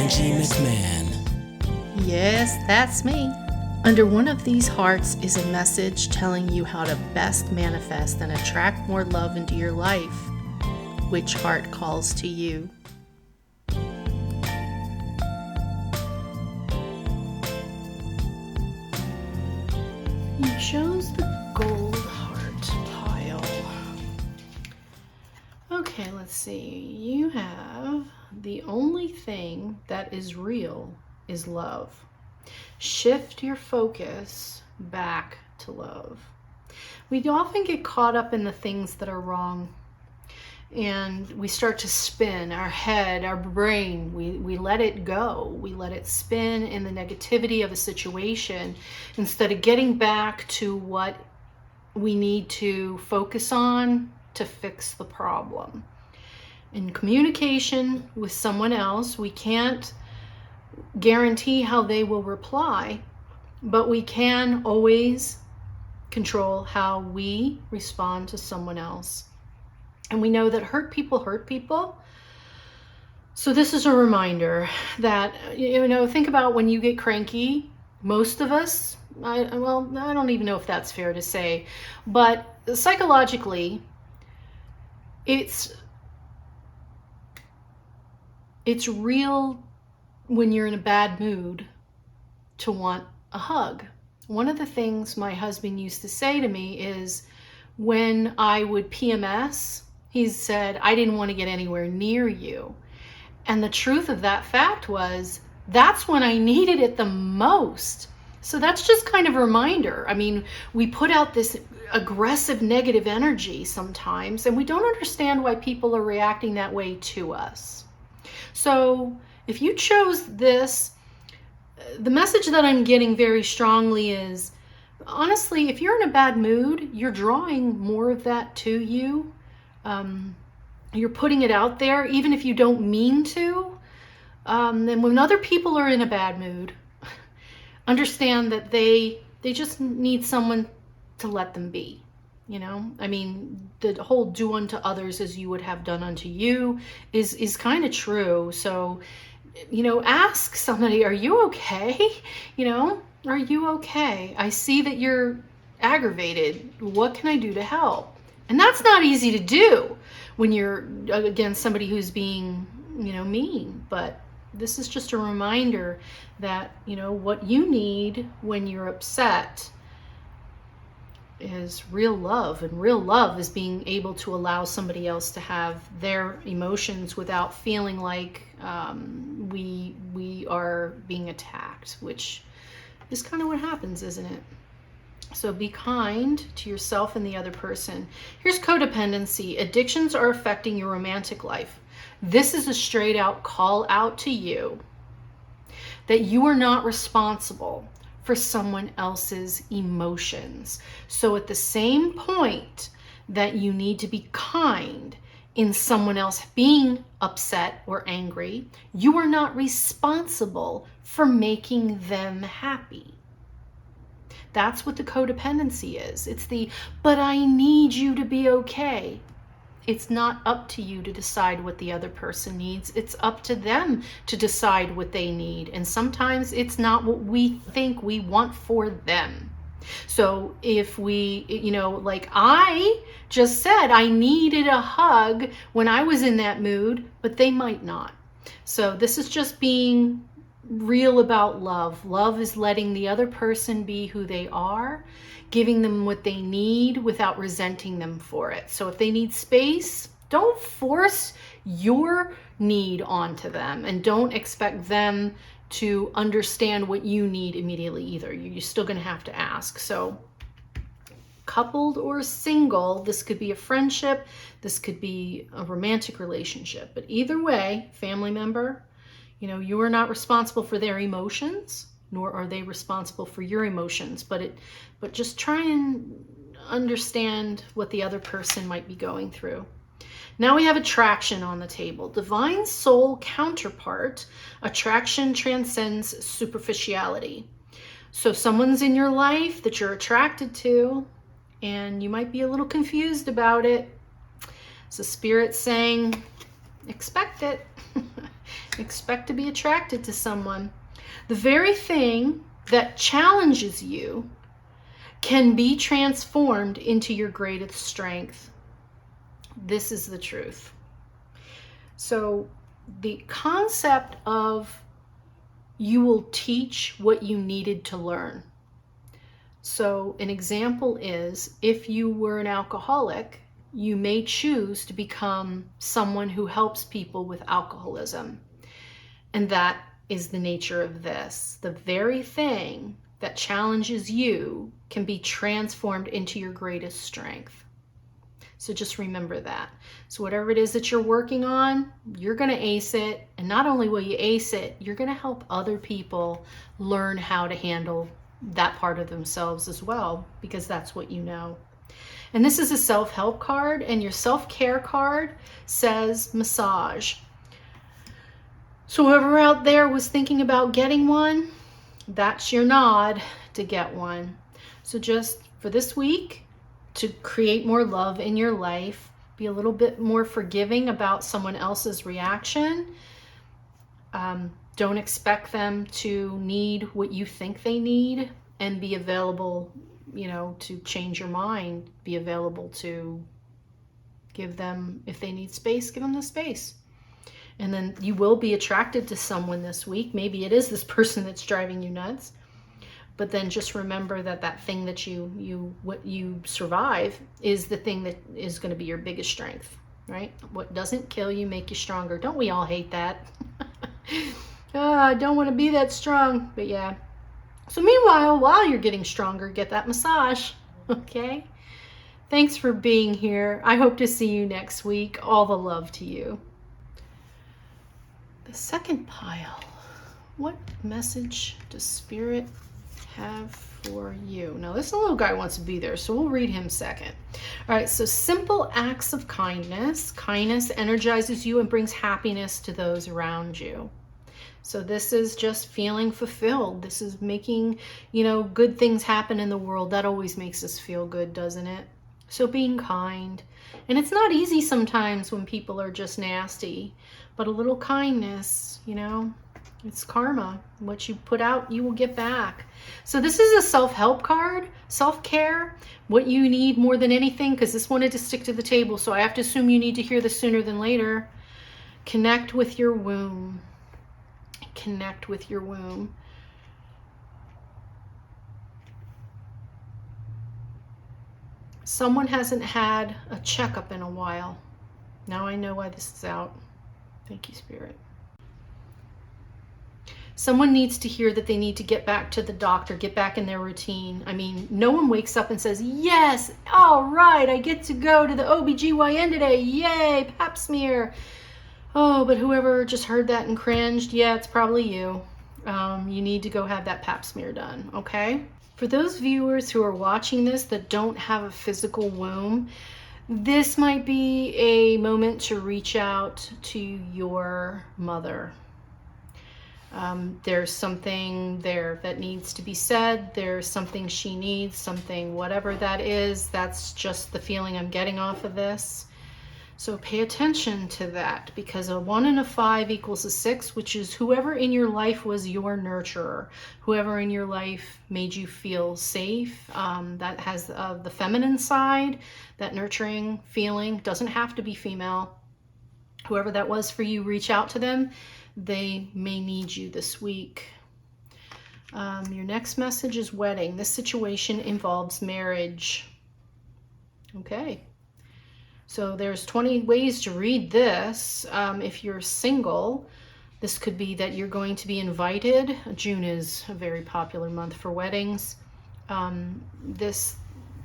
Angie McMann. Yes, that's me. Under one of these hearts is a message telling you how to best manifest and attract more love into your life. Which heart calls to you? You chose the gold heart pile. Okay, let's see. You have the only thing that is real is love. Shift your focus back to love. We often get caught up in the things that are wrong, and we start to spin our head, our brain. We let it go. We let it spin in the negativity of a situation instead of getting back to what we need to focus on to fix the problem. In communication with someone else, we can't guarantee how they will reply, but we can always control how we respond to someone else. And we know that hurt people. So this is a reminder that, think about when you get cranky. Most of us, I don't even know if that's fair to say, but psychologically, it's real when you're in a bad mood to want a hug. One of the things my husband used to say to me is when I would PMS, he said, I didn't want to get anywhere near you. And the truth of that fact was, that's when I needed it the most. So that's just kind of a reminder. I mean, we put out this aggressive negative energy sometimes, and we don't understand why people are reacting that way to us. So if you chose this, the message that I'm getting very strongly is, honestly, if you're in a bad mood, you're drawing more of that to you. You're putting it out there, even if you don't mean to. And when other people are in a bad mood, understand that they just need someone to let them be. The whole do unto others as you would have done unto you is kind of true. So, ask somebody, are you okay? Are you okay? I see that you're aggravated. What can I do to help? And that's not easy to do when you're against somebody who's being, mean. But this is just a reminder that, what you need when you're upset is real love. And real love is being able to allow somebody else to have their emotions without feeling like we are being attacked, which is kind of what happens, isn't it? So be kind to yourself and the other person. Here's codependency. Addictions are affecting your romantic life. This is a straight out call out to you that you are not responsible for someone else's emotions. So at the same point that you need to be kind in someone else being upset or angry, you are not responsible for making them happy. That's what the codependency is. It's but I need you to be okay. It's not up to you to decide what the other person needs. It's up to them to decide what they need. And sometimes it's not what we think we want for them. So if we, like I just said, I needed a hug when I was in that mood, but they might not. So this is just being real about love. Love is letting the other person be who they are, giving them what they need without resenting them for it. So if they need space, don't force your need onto them, and don't expect them to understand what you need immediately either. You're still going to have to ask. So coupled or single, this could be a friendship, this could be a romantic relationship, but either way, family member, you are not responsible for their emotions, nor are they responsible for your emotions, but just try and understand what the other person might be going through. Now we have attraction on the table. Divine soul counterpart, attraction transcends superficiality. So someone's in your life that you're attracted to, and you might be a little confused about it. So Spirit's saying, expect it. Expect to be attracted to someone. The very thing that challenges you can be transformed into your greatest strength. This is the truth. So the concept of you will teach what you needed to learn. So an example is, if you were an alcoholic, you may choose to become someone who helps people with alcoholism. And that is the nature of this. The very thing that challenges you can be transformed into your greatest strength. So just remember that. So whatever it is that you're working on, you're going to ace it. And not only will you ace it, you're going to help other people learn how to handle that part of themselves as well, because that's what you know. And this is a self-help card, and your self-care card says massage. So whoever out there was thinking about getting one, that's your nod to get one. So just for this week, to create more love in your life, be a little bit more forgiving about someone else's reaction. Don't expect them to need what you think they need, and be available, to change your mind. Be available to give them, if they need space, give them the space. And then you will be attracted to someone this week. Maybe it is this person that's driving you nuts. But then just remember that thing that what you survive is the thing that is going to be your biggest strength, right? What doesn't kill you make you stronger. Don't we all hate that? I don't want to be that strong, but yeah. So meanwhile, while you're getting stronger, get that massage, okay? Thanks for being here. I hope to see you next week. All the love to you. The second pile. What message does Spirit have for you? Now this little guy wants to be there, so we'll read him second. All right, so simple acts of kindness. Kindness energizes you and brings happiness to those around you. So this is just feeling fulfilled. This is making, good things happen in the world. That always makes us feel good, doesn't it? So being kind. And it's not easy sometimes when people are just nasty, but a little kindness, it's karma. What you put out, you will get back. So this is a self-help card, self-care, what you need more than anything, because this wanted to stick to the table. So I have to assume you need to hear this sooner than later. Connect with your womb. Connect with your womb. Someone hasn't had a checkup in a while. Now I know why this is out. Thank you, Spirit. Someone needs to hear that they need to get back to the doctor, get back in their routine. I mean, no one wakes up and says, yes, all right, I get to go to the OBGYN today. Yay, pap smear. Oh, but whoever just heard that and cringed, yeah, it's probably you. You need to go have that pap smear done, okay? For those viewers who are watching this that don't have a physical womb, this might be a moment to reach out to your mother. There's something there that needs to be said. There's something she needs, something, whatever that is. That's just the feeling I'm getting off of this. So pay attention to that, because a 1 and a 5 equals a 6, which is whoever in your life was your nurturer, whoever in your life made you feel safe. That has the feminine side, that nurturing feeling. Doesn't have to be female. Whoever that was for you, reach out to them. They may need you this week. Your next message is wedding. This situation involves marriage. Okay. So there's 20 ways to read this. If you're single, this could be that you're going to be invited. June is a very popular month for weddings. This,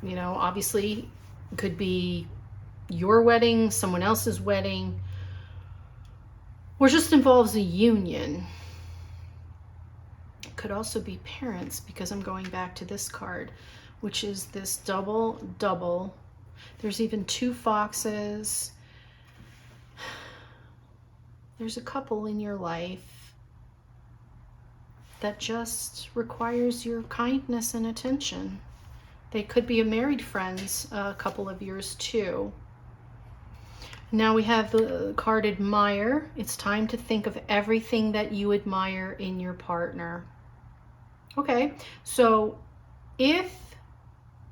obviously could be your wedding, someone else's wedding, or just involves a union. It could also be parents, because I'm going back to this card, which is this double. There's even 2 foxes. There's a couple in your life that just requires your kindness and attention. They could be a married friends, a couple of yours too. Now we have the card Admire. It's time to think of everything that you admire in your partner. Okay, so if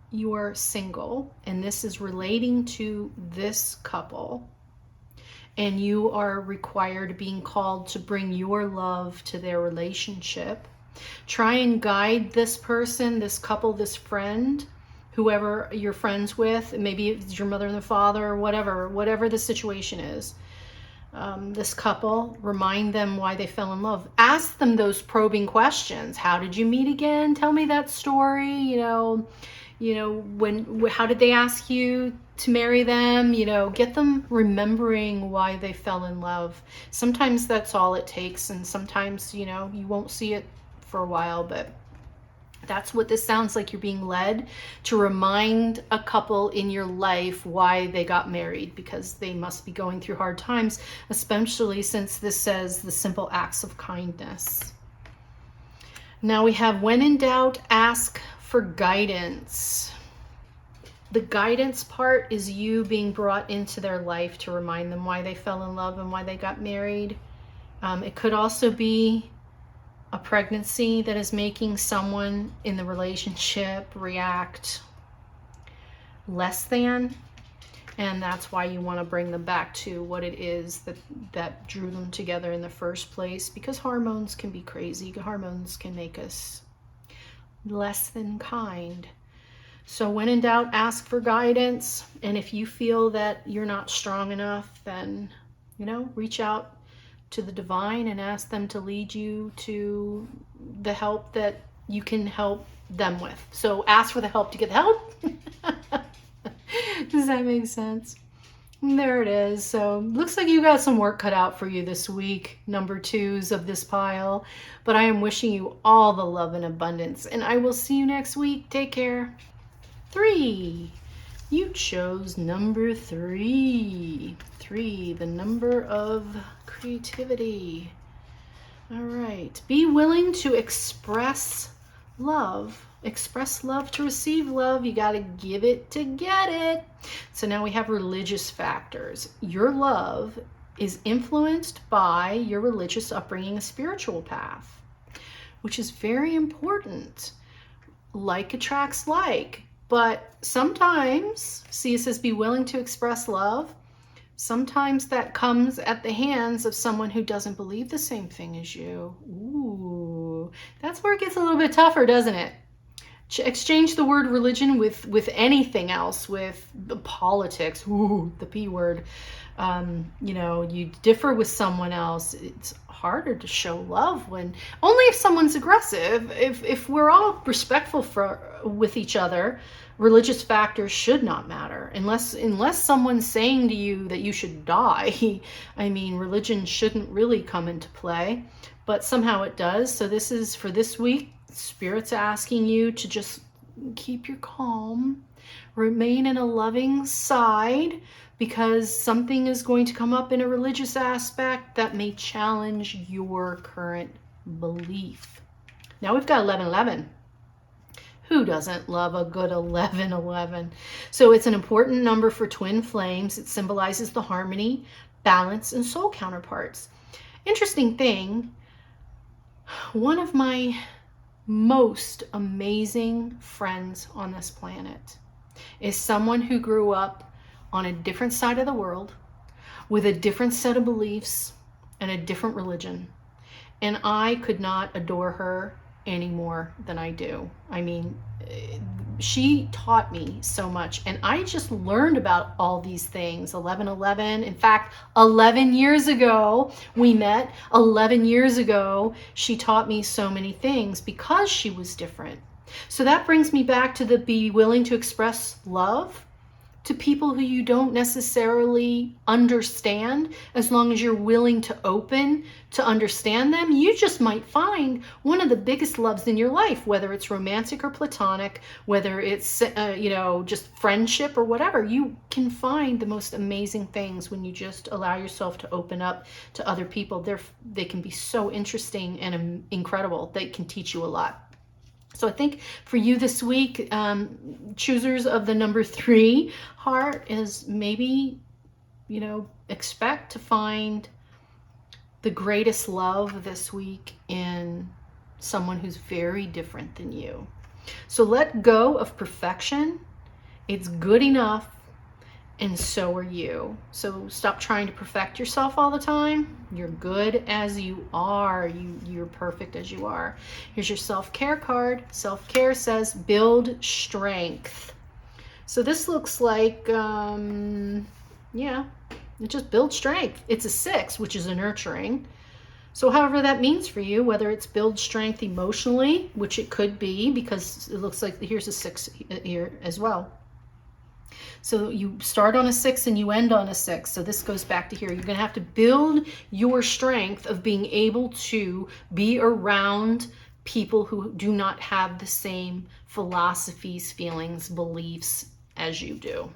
you are single and this is relating to this couple, and you are required, being called to bring your love to their relationship, try and guide this person, this couple, this friend, whoever you're friends with. Maybe it's your mother and the father, or whatever the situation is. This couple, remind them why they fell in love. Ask them those probing questions. How did you meet again? Tell me that story. How did they ask you to marry them? Get them remembering why they fell in love. Sometimes that's all it takes, and sometimes, you won't see it for a while, but that's what this sounds like. You're being led to remind a couple in your life why they got married, because they must be going through hard times, especially since this says the simple acts of kindness. Now we have, when in doubt, ask for guidance. The guidance part is you being brought into their life to remind them why they fell in love and why they got married. It could also be a pregnancy that is making someone in the relationship react less than, and that's why you want to bring them back to what it is that drew them together in the first place, because hormones can be crazy. Hormones can make us less than kind. So when in doubt, ask for guidance, and if you feel that you're not strong enough, then reach out to the divine and ask them to lead you to the help that you can help them with. So ask for the help to get the help. Does that make sense? There it is. So looks like you got some work cut out for you this week, number 2s of this pile. But I am wishing you all the love and abundance, and I will see you next week. Take care. 3. You chose number 3. 3, the number of creativity. All right. Be willing to express love. Express love to receive love. You got to give it to get it. So now we have religious factors. Your love is influenced by your religious upbringing, a spiritual path, which is very important. Like attracts like. But sometimes, see, it says be willing to express love. Sometimes that comes at the hands of someone who doesn't believe the same thing as you. Ooh, that's where it gets a little bit tougher, doesn't it? Exchange the word religion with anything else, with politics. Ooh, the P word. You differ with someone else. It's harder to show love when only if someone's aggressive. If we're all respectful with each other, religious factors should not matter unless someone's saying to you that you should die. I mean, religion shouldn't really come into play, but somehow it does. So this is for this week. Spirit's asking you to just keep your calm, remain in a loving side, because something is going to come up in a religious aspect that may challenge your current belief. Now we've got 1111. Who doesn't love a good 1111? So it's an important number for twin flames. It symbolizes the harmony, balance, and soul counterparts. Interesting thing, one of my most amazing friends on this planet is someone who grew up on a different side of the world with a different set of beliefs and a different religion. And I could not adore her any more than I do. I mean, she taught me so much, and I just learned about all these things. 1111. In fact, 11 years ago we met. 11 years ago she taught me so many things because she was different. So that brings me back to the be willing to express love to people who you don't necessarily understand. As long as you're willing to open to understand them, you just might find one of the biggest loves in your life, whether it's romantic or platonic, whether it's just friendship or whatever. You can find the most amazing things when you just allow yourself to open up to other people. They can be so interesting and incredible. They can teach you a lot. So I think for you this week, choosers of the number 3 heart, is maybe expect to find the greatest love this week in someone who's very different than you. So let go of perfection. It's good enough, and so are you. So stop trying to perfect yourself all the time. You're good as you are. You're perfect as you are. Here's your self-care card. Self-care says build strength. So this looks like, it just builds strength. It's a 6, which is a nurturing. So however that means for you, whether it's build strength emotionally, which it could be, because it looks like here's a 6 here as well. So you start on a 6 and you end on a 6. So this goes back to here. You're going to have to build your strength of being able to be around people who do not have the same philosophies, feelings, beliefs as you do.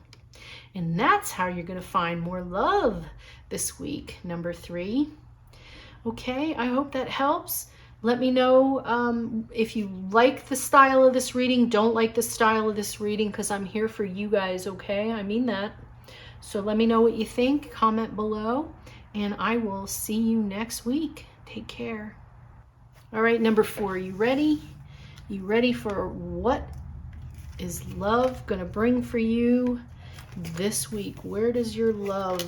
And that's how you're going to find more love this week. Number 3. Okay, I hope that helps. Let me know if you like the style of this reading, don't like the style of this reading, because I'm here for you guys, okay? I mean that. So let me know what you think. Comment below, and I will see you next week. Take care. All right, number 4, you ready? You ready for what is love going to bring for you this week? Where does your love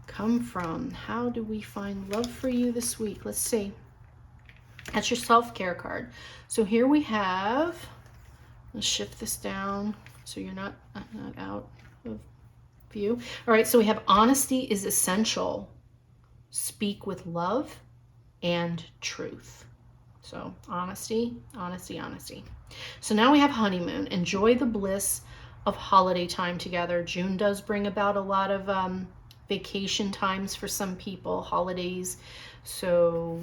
come from? How do we find love for you this week? Let's see. That's your self-care card. So here we have, let's shift this down so you're not out of view. All right, so we have honesty is essential. Speak with love and truth. So honesty, honesty, honesty. So now we have honeymoon. Enjoy the bliss of holiday time together. June does bring about a lot of vacation times for some people, holidays. So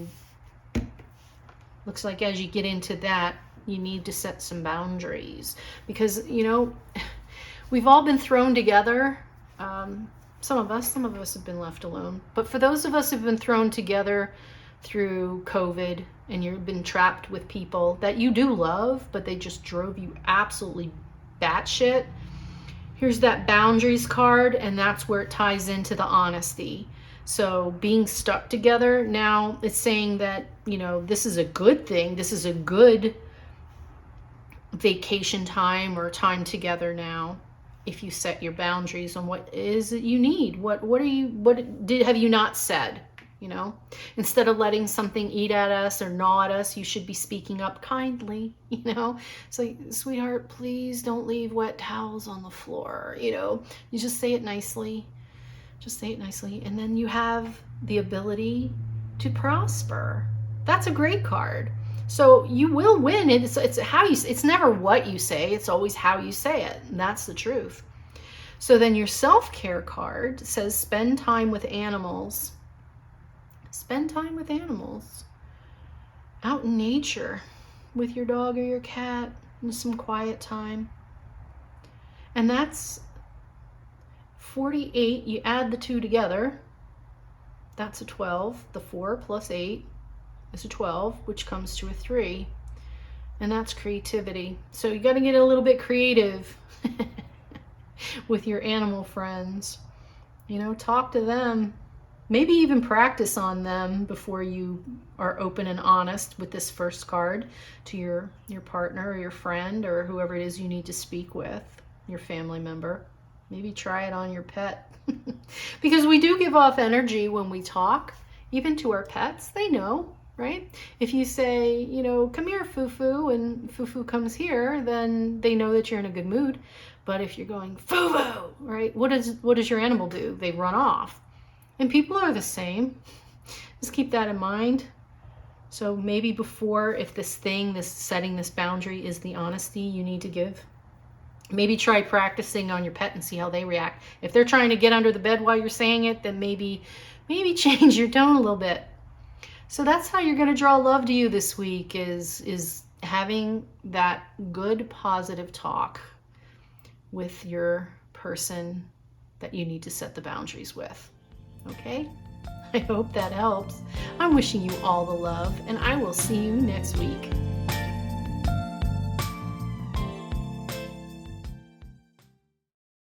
looks like as you get into that, you need to set some boundaries, because we've all been thrown together. Some of us have been left alone, but for those of us who've been thrown together through COVID, and you've been trapped with people that you do love, but they just drove you absolutely batshit, here's that boundaries card, and that's where it ties into the honesty. So being stuck together, now it's saying that, this is a good thing. This is a good vacation time or time together now. If you set your boundaries on what is it you need, what have you not said? Instead of letting something eat at us or gnaw at us, you should be speaking up kindly. It's like, sweetheart, please don't leave wet towels on the floor. You just say it nicely. Just say it nicely, and then you have the ability to prosper. That's a great card. So you will win. It's how you. It's never what you say. It's always how you say it, and that's the truth. So then your self-care card says spend time with animals. Spend time with animals. Out in nature with your dog or your cat in some quiet time. And that's 48, you add the 2 together, that's a 12. The 4 plus 8 is a 12, which comes to a 3. And that's creativity. So you got to get a little bit creative with your animal friends. Talk to them. Maybe even practice on them before you are open and honest with this first card to your partner or your friend or whoever it is you need to speak with, your family member. Maybe try it on your pet. Because we do give off energy when we talk, even to our pets. They know, right? If you say, come here, Foo-Foo, and Foo-Foo comes here, then they know that you're in a good mood. But if you're going, Foo-Foo, right? What does your animal do? They run off. And people are the same. Just keep that in mind. So maybe before, if setting this boundary is the honesty you need to give, maybe try practicing on your pet and see how they react. If they're trying to get under the bed while you're saying it, then maybe change your tone a little bit. So that's how you're going to draw love to you this week, is having that good, positive talk with your person that you need to set the boundaries with. Okay? I hope that helps. I'm wishing you all the love, and I will see you next week.